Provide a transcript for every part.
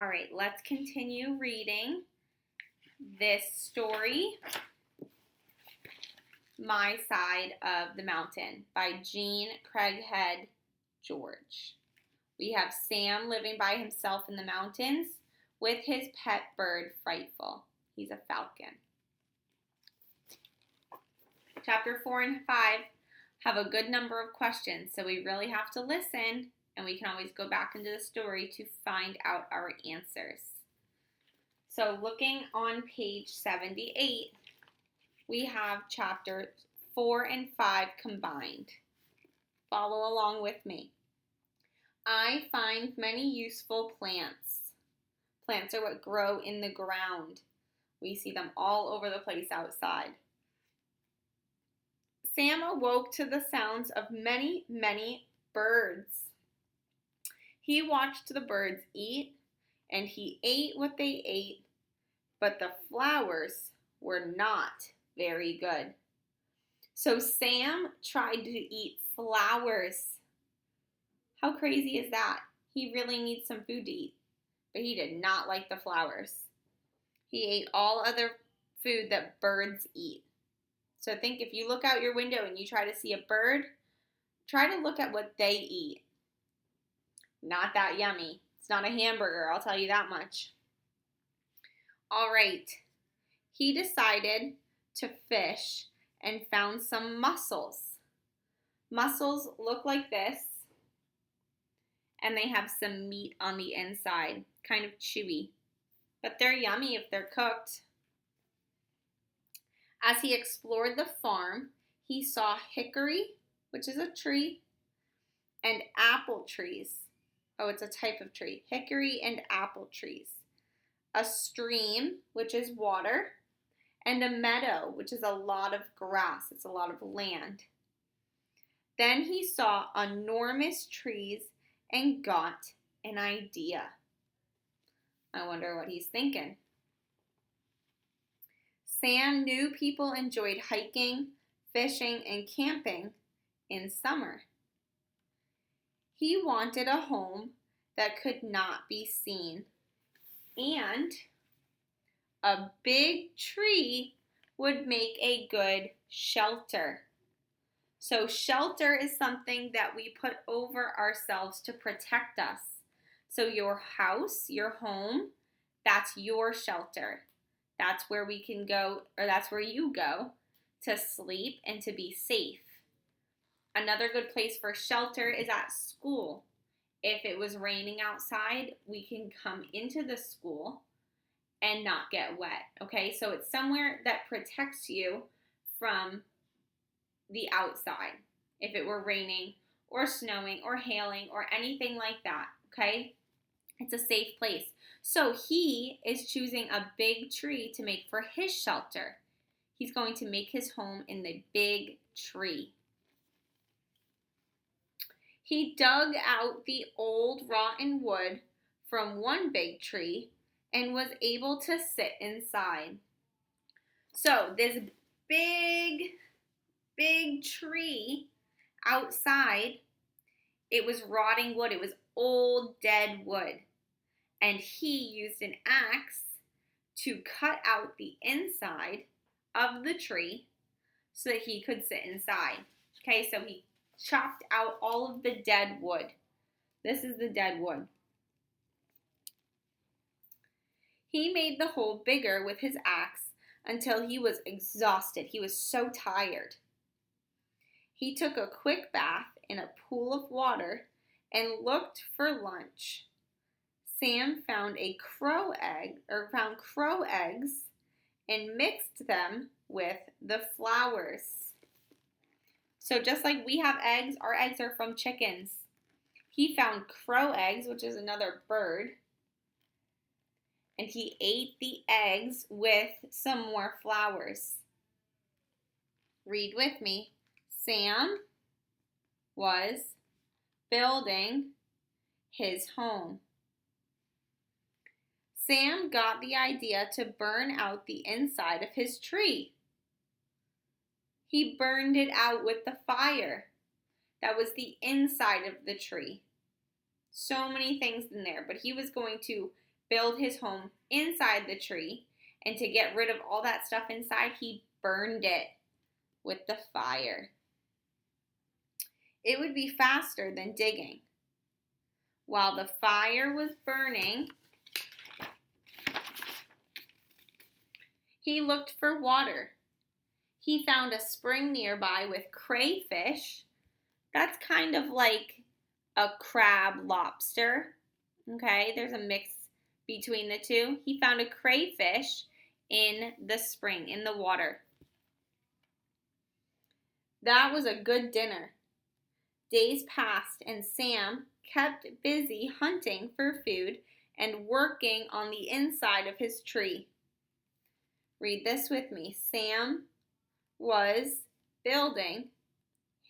All right, let's continue reading this story, My Side of the Mountain, by Jean Craighead George. We have Sam living by himself in the mountains with his pet bird, Frightful. He's a falcon. Chapter 4 and 5 have a good number of questions, so we really have to listen, and we can always go back into the story to find out our answers. So looking on page 78, we have chapters 4 and 5 combined. Follow along with me. I find many useful plants. Plants are what grow in the ground. We see them all over the place outside. Sam awoke to the sounds of many, many birds. He watched the birds eat, and he ate what they ate, but the flowers were not very good. So Sam tried to eat flowers. How crazy is that? He really needs some food to eat, but he did not like the flowers. He ate all other food that birds eat. So think if you look out your window and you try to see a bird, try to look at what they eat. Not that yummy. It's not a hamburger, I'll tell you that much. All right. He decided to fish and found some mussels. Mussels look like this, and they have some meat on the inside, kind of chewy. But they're yummy if they're cooked. As he explored the farm, he saw hickory, which is a tree, and apple trees. Oh, it's a type of tree. Hickory and apple trees. A stream, which is water, and a meadow, which is a lot of grass. It's a lot of land. Then he saw enormous trees and got an idea. I wonder what he's thinking. Sam knew people enjoyed hiking, fishing, and camping in summer. He wanted a home that could not be seen, and a big tree would make a good shelter. So shelter is something that we put over ourselves to protect us. So your house, your home, that's your shelter. That's where we can go, or that's where you go to sleep and to be safe. Another good place for shelter is at school. If it was raining outside, we can come into the school and not get wet, okay? So it's somewhere that protects you from the outside. If it were raining or snowing or hailing or anything like that, okay? It's a safe place. So he is choosing a big tree to make for his shelter. He's going to make his home in the big tree. He dug out the old rotten wood from one big tree and was able to sit inside. So this big tree outside, it was rotting wood. It was old, dead wood. And he used an axe to cut out the inside of the tree so that he could sit inside. Okay, so he chopped out all of the dead wood. This is the dead wood. He made the hole bigger with his axe until he was exhausted. He was so tired. He took a quick bath in a pool of water and looked for lunch. Sam found crow eggs and mixed them with the flowers. So just like we have eggs, our eggs are from chickens. He found crow eggs, which is another bird, and he ate the eggs with some more flowers. Read with me. Sam was building his home. Sam got the idea to burn out the inside of his tree. He burned it out with the fire. That was the inside of the tree. So many things in there, but he was going to build his home inside the tree, and to get rid of all that stuff inside, he burned it with the fire. It would be faster than digging. While the fire was burning, he looked for water. He found a spring nearby with crayfish. That's kind of like a crab lobster. Okay, there's a mix between the two. He found a crayfish in the spring, in the water. That was a good dinner. Days passed and Sam kept busy hunting for food and working on the inside of his tree. Read this with me. Sam was building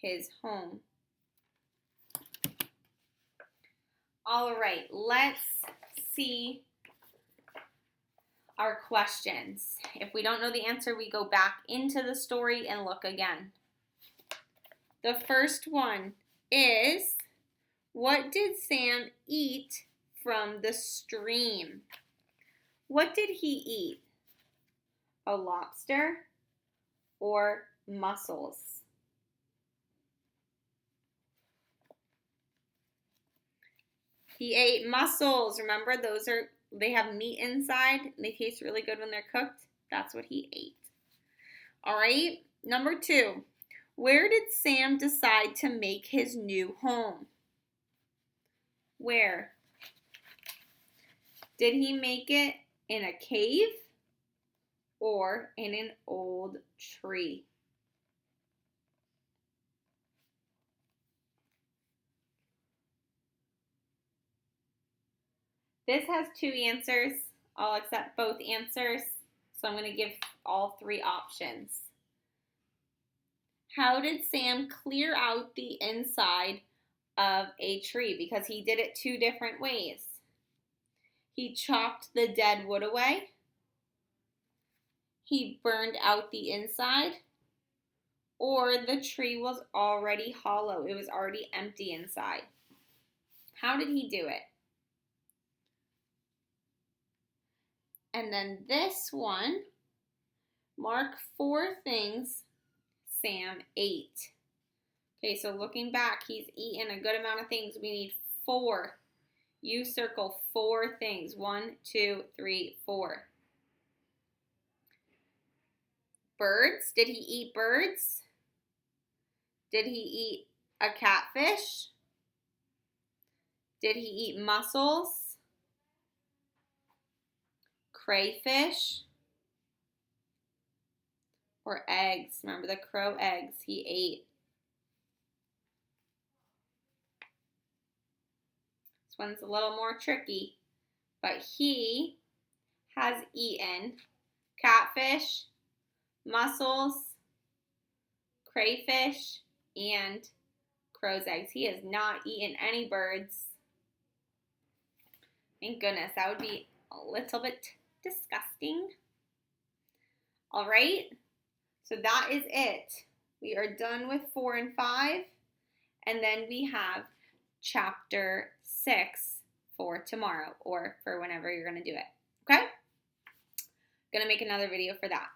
his home. All right, let's see our questions. If we don't know the answer, we go back into the story and look again. The first one is, what did Sam eat from the stream? What did he eat? A lobster or mussels? He ate mussels. Remember, they have meat inside. They taste really good when they're cooked. That's what he ate. All right, number 2. Where did Sam decide to make his new home? Where? Did he make it in a cave or in an old tree? This has 2 answers. I'll accept both answers, so I'm going to give all 3 options. How did Sam clear out the inside of a tree? Because he did it 2 different ways. He chopped the dead wood away. He burned out the inside. Or the tree was already hollow. It was already empty inside. How did he do it? And then this one, mark 4 things Sam ate. Okay, so looking back, he's eaten a good amount of things. We need 4. You circle 4 things. 1, 2, 3, 4. Birds. Did he eat birds? Did he eat a catfish? Did he eat mussels? Crayfish? Or eggs? Remember the crow eggs he ate. This one's a little more tricky, but he has eaten catfish, mussels, crayfish, and crow's eggs. He has not eaten any birds. Thank goodness, that would be a little bit disgusting. All right, so that is it. We are done with 4 and 5, and then we have chapter 6 for tomorrow or for whenever you're going to do it. Okay? Going to make another video for that.